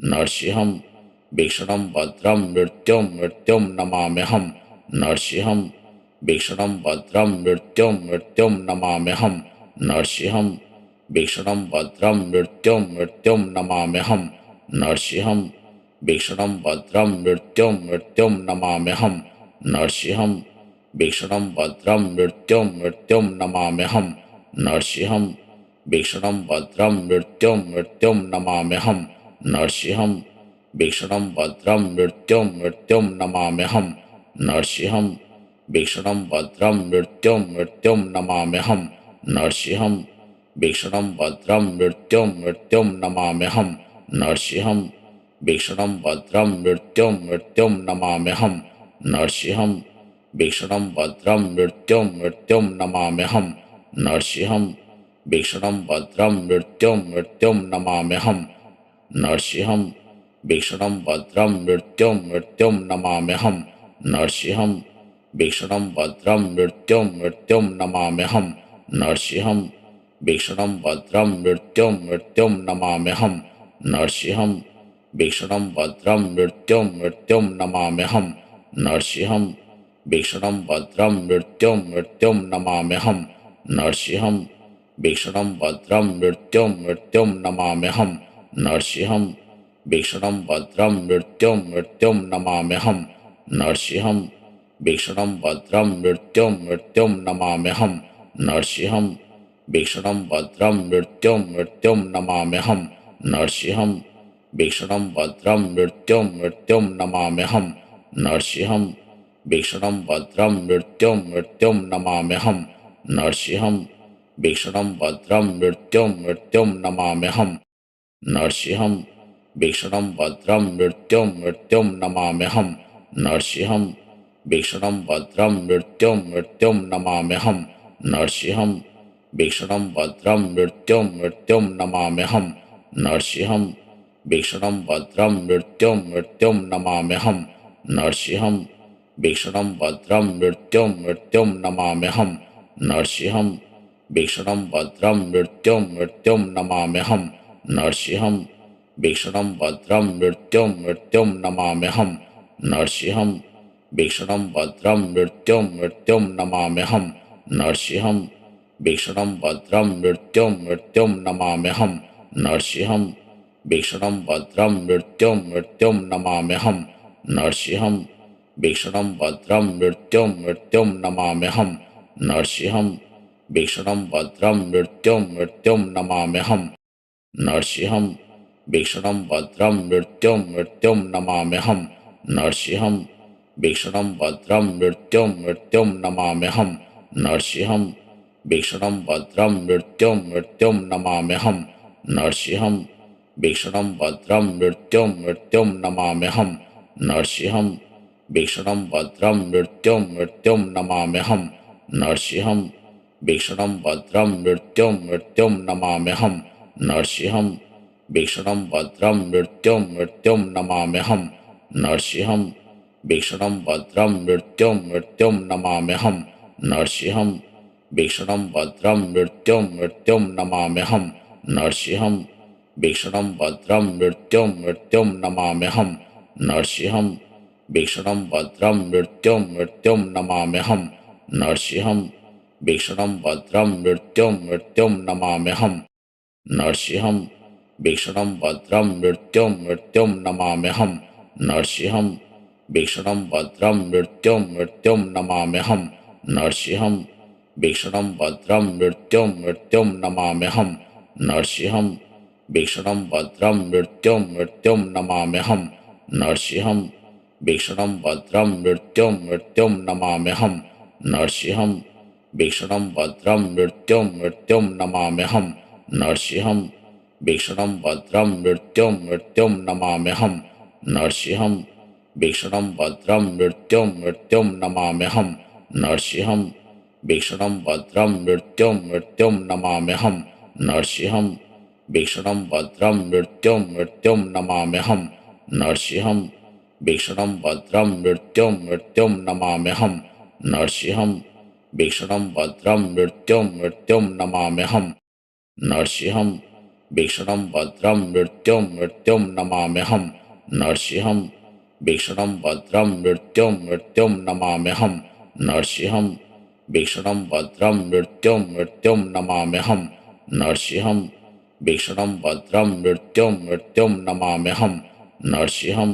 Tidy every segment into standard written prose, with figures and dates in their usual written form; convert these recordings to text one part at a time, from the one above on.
नरसिंहं भीषणं भद्रं मृत्युं मृत्युं नमाम्यहं नरसिंहं भीषणं भद्रं मृत्युं मृत्युं नमाम्यहं नरसिंहं भीषणं भद्रं मृत्युं मृत्युं नमाम्यहं नरसिंहं भीषणं भद्रं मृत्युं मृत्युं नमाम्यहं नरसिंहं भीषणं भद्रं मृत्युं मृत्युं नमाम्यहं नरसिंहं भीषणं भद्रं मृत्युं मृत्युं नमाम्यहं नरसिंहं भीषणं भद्रं मृत्युं मृत्युं नमाम्यहं नरसिंहं भीषणं भद्रं मृत्युं मृत्युं नमाम्यहं नरसिंहं भीषणं भद्रं मृत्युं मृत्युं नमाम्यहं नरसिंहं भीषणं भद्रं मृत्युं मृत्युं नमाम्यहं नरसिंहं भीषणं भद्रं मृत्युं मृत्युं नमाम्यहं नरसिंहं भीषणं भद्रं मृत्युं मृत्युं नमाम्यहं नरसिंहं भीषणं भद्रं मृत्युं मृत्युं नमाम्यहं नरसिंहं भीषणं भद्रं मृत्युं मृत्युं नमाम्यहं नरसिंहं भीषणं भद्रं मृत्युं मृत्युं नमाम्यहं नरसिंहं भीषणं भद्रं मृत्युं मृत्युं नमाम्यहं नरसिंहं भीषणं भद्रं मृत्युं मृत्युं नमाम्यहं नरसिंहं भीषणं भद्रं मृत्युं मृत्युं नमाम्यहं नरसिंहं भीषणं भद्रं मृत्युं मृत्युं नमाम्यहं नरसिंहं भीषणं भद्रं मृत्युं मृत्युं नमाम्यहं नरसिंहं भीषणं भद्रं मृत्युं मृत्युं नमाम्यहं नरसिंहं भीषणं भद्रं मृत्युं मृत्युं नमाम्यहं नरसिंहं भीषणं भद्रं मृत्युं मृत्युं नमाम्यहं नरसिंहं भीषणं भद्रं मृत्युं मृत्युं नमाम्यहं नरसिंहं भीषणं भद्रं मृत्युं मृत्युं नमाम्यहं नरसिंहं भीषणं भद्रं मृत्युं मृत्युं नमाम्यहं नरसिंहं भीषणं भद्रं मृत्युं मृत्युं नमाम्यहं नरसिंहं भीषणं भद्रं मृत्युं मृत्युं नमाम्यहं नरसिंहं भीषणं भद्रं मृत्युं मृत्युं नमाम्यहं नरसिंहं भीषणं भद्रं मृत्युं मृत्युं नमाम्यहं नरसिंहं भीषणं भद्रं मृत्युं मृत्युं नमाम्यहं नरसिंहं भीषणं भद्रं मृत्युं मृत्युं नमाम्यहं नरसिंहं भीषणं भद्रं मृत्युं मृत्युं नमाम्यहं नरसिंहं भीषणं भद्रं मृत्युं मृत्युं नमाम्यहं नरसिंहं भीषणं भद्रं मृत्युं मृत्युं नमाम्यहं नरसिंहं भीषणं भद्रं मृत्युं मृत्युं नमाम्यहं नरसिंहं भीषणं भद्रं मृत्युं मृत्युं नमाम्यहं नरसिंहं भीषणं भद्रं मृत्युं मृत्युं नमाम्यहं नरसिंहं भीषणं भद्रं मृत्युं मृत्युं नमाम्यहं नरसिंहं भीषणं भद्रं मृत्युं मृत्युं नमाम्यहं नरसिंहं भीषणं भद्रं मृत्युं मृत्युं नमाम्यहं नरसिंहं भीषणं भद्रं मृत्युं मृत्युं नमाम्यहं नरसिंहं भीषणं भद्रं मृत्युं मृत्युं नमाम्यहं नरसिंहं भीषणं भद्रं मृत्युं मृत्युं नमाम्यहं नरसिंहं भीषणं भद्रं मृत्युं मृत्युं नमाम्यहं नरसिंहं भीषणं भद्रं मृत्युं मृत्युं नमाम्यहं नरसिंहं भीषणं भद्रं मृत्युं मृत्युं नमाम्यहं नरसिंहं भीषणं भद्रं मृत्युं मृत्युं नमाम्यहं नरसिंहं भीषणं भद्रं मृत्युं मृत्युं नमाम्यहं नरसिंहं भीषणं भद्रं मृत्युं मृत्युं नमाम्यहं नरसिंहं भीषणं भद्रं मृत्युं मृत्युं नमाम्यहं नरसिंहं भीषणं भद्रं मृत्युं मृत्युं नमाम्यहं नरसिंहं भीषणं भद्रं मृत्युं मृत्युं नमाम्यहं नरसिंहं भीषणं भद्रं मृत्युं मृत्युं नमाम्यहं नरसिंहं भीषणं भद्रं मृत्युं मृत्युं नमाम्यहं नरसिंहं भीषणं भद्रं मृत्युं मृत्युं नमाम्यहं नरसिंहं भीषणं भद्रं मृत्युं मृत्युं नमाम्यहं नरसिंहं भीषणं भद्रं मृत्युं मृत्युं नमाम्यहं नरसिंहं भीषणं भद्रं मृत्युं मृत्युं नमाम्यहं नरसिंहं भीषणं भद्रं मृत्युं मृत्युं नमाम्यहं नरसिंहं भीषणं भद्रं मृत्युं मृत्युं नमाम्यहं नरसिंहं भीषणं भद्रं मृत्युं मृत्युं नमाम्यहं नरसिंहं भीषणं भद्रं मृत्युं मृत्युं नमाम्यहं नरसिंहं भीषणं भद्रं मृत्युं मृत्युं नमाम्यहं नरसिंहं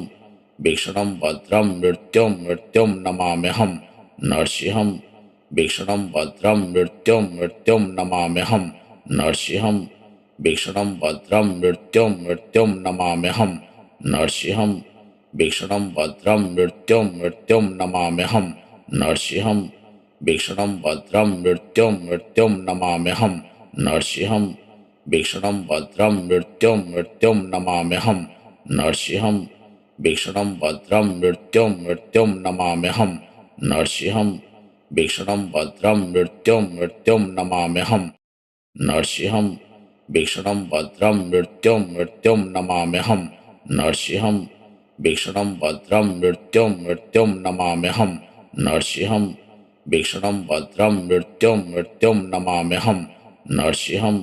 भीषणं भद्रं मृत्युं मृत्युं नमाम्यहं नरसिंहं भीषणं भद्रं मृत्युं मृत्युं नमाम्यहं नरसिंहं भीषणं भद्रं मृत्युं मृत्युं नमाम्यहं नरसिंहं भीषणं भद्रं मृत्युं मृत्युं नमाम्यहं नरसिंहं भीषणं भद्रं मृत्युं मृत्युं नमाम्यहं नरसिंहं भीषणं भद्रं मृत्युं मृत्युं नमाम्यहं नरसिंहं भीषणं भद्रं मृत्युं मृत्युं नमाम्यहं नरसिंहं भीषणं भद्रं मृत्युं मृत्युं नमाम्यहं नरसिंहं भीषणं भद्रं मृत्युं मृत्युं नमाम्यहं नरसिंहं भीषणं भद्रं मृत्युं मृत्युं नमाम्यहं नरसिंहं भीषणं भद्रं मृत्युं मृत्युं नमाम्यहं नरसिंहं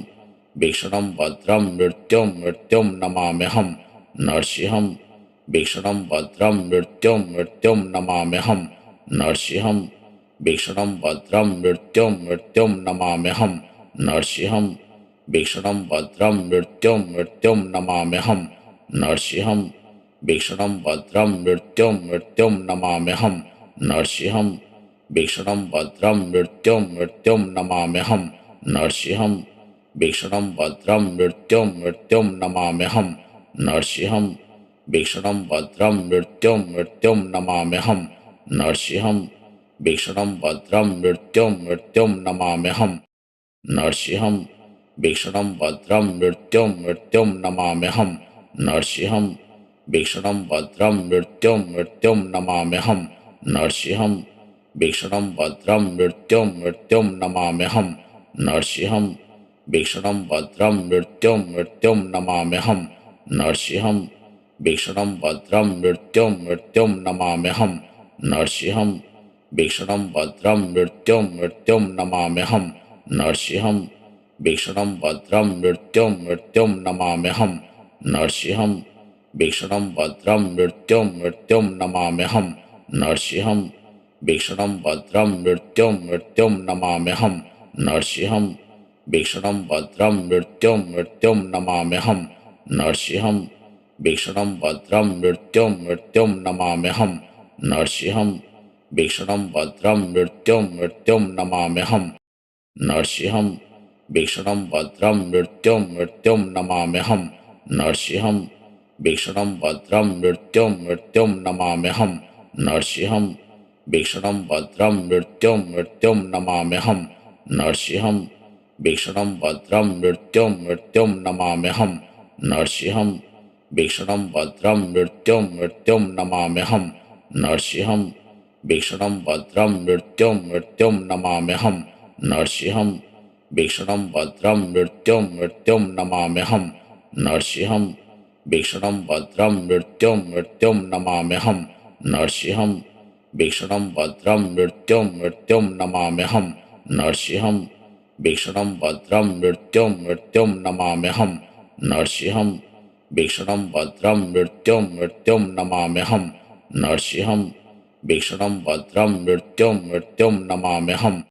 भीषणं भद्रं मृत्युं मृत्युं नमाम्यहं नरसिंहं भीषणं भद्रं मृत्युं मृत्युं नमाम्यहं नरसिंहं भीषणं भद्रं मृत्युं मृत्युं नमाम्यहं नरसिंहं भीषणं भद्रं मृत्युं मृत्युं नमाम्यहं नरसिंहं भीषणं भद्रं मृत्युं मृत्युं नमाम्यहं नरसिंहं भीषणं भद्रं मृत्युं मृत्युं नमाम्यहं नरसिंहं भीषणं भद्रं मृत्युं मृत्युं नमाम्यहं नरसिंहं भीषणं भद्रं मृत्युं मृत्युं नमाम्यहं नरसिंहं भीषणं भद्रं मृत्युं मृत्युं नमाम्यहं नरसिंहं भीषणं भद्रं मृत्युं मृत्युं नमाम्यहं नरसिंहं भीषणं भद्रं मृत्युं मृत्युं नमाम्यहं नरसिंहं भीषणं भद्रं मृत्युं मृत्युं नमाम्यहं नरसिंहं भीषणं भद्रं मृत्युं मृत्युं नमाम्यहं नरसिंहं भीषणं भद्रं मृत्युं मृत्युं नमाम्यहं नरसिंहं भीषणं भद्रं मृत्युं मृत्युं नमाम्यहं नरसिंहं भीषणं भद्रं मृत्युं मृत्युं नमाम्यहं नरसिंहं भीषणं भद्रं मृत्युं मृत्युं नमाम्यहं नरसिंहं भीषणं भद्रं मृत्युं मृत्युं नमाम्यहं नरसिंहं भीषणं भद्रं मृत्युं मृत्युं नमाम्यहं नरसिंहं भीषणं भद्रं मृत्युं मृत्युं नमाम्यहं नरसिंहं भीषणं भद्रं मृत्युं मृत्युं नमाम्यहं नरसिंहं भीषणं भद्रं मृत्युं मृत्युं नमाम्यहं नरसिंहं भीषणं भद्रं मृत्युं मृत्युं नमाम्यहं नरसिंहं भीषणं भद्रं मृत्युं मृत्युं नमाम्यहं नरसिंहं भीषणं भद्रं मृत्युं मृत्युं नमाम्यहं नरसिंहं भीषणं भद्रं मृत्युं मृत्युं नमाम्यहं नरसिंहं भीषणं भद्रं मृत्युं मृत्युं नमाम्यहं नरसिंहं भीषणं भद्रं मृत्युं मृत्युं नमाम्यहं नरसिंहं भीषणं भद्रं मृत्युं मृत्युं नमाम्यहं नरसिंहं भीषणं भद्रं मृत्युं मृत्युं नमाम्यहं नरसिंहं भीषणं भद्रं मृत्युं मृत्युं नमाम्यहं नरसिंहं भीषणं भद्रं मृत्युं मृत्युं नमाम्यहं नरसिंहं भीषणं भद्रं मृत्युं मृत्युं नमाम्यहं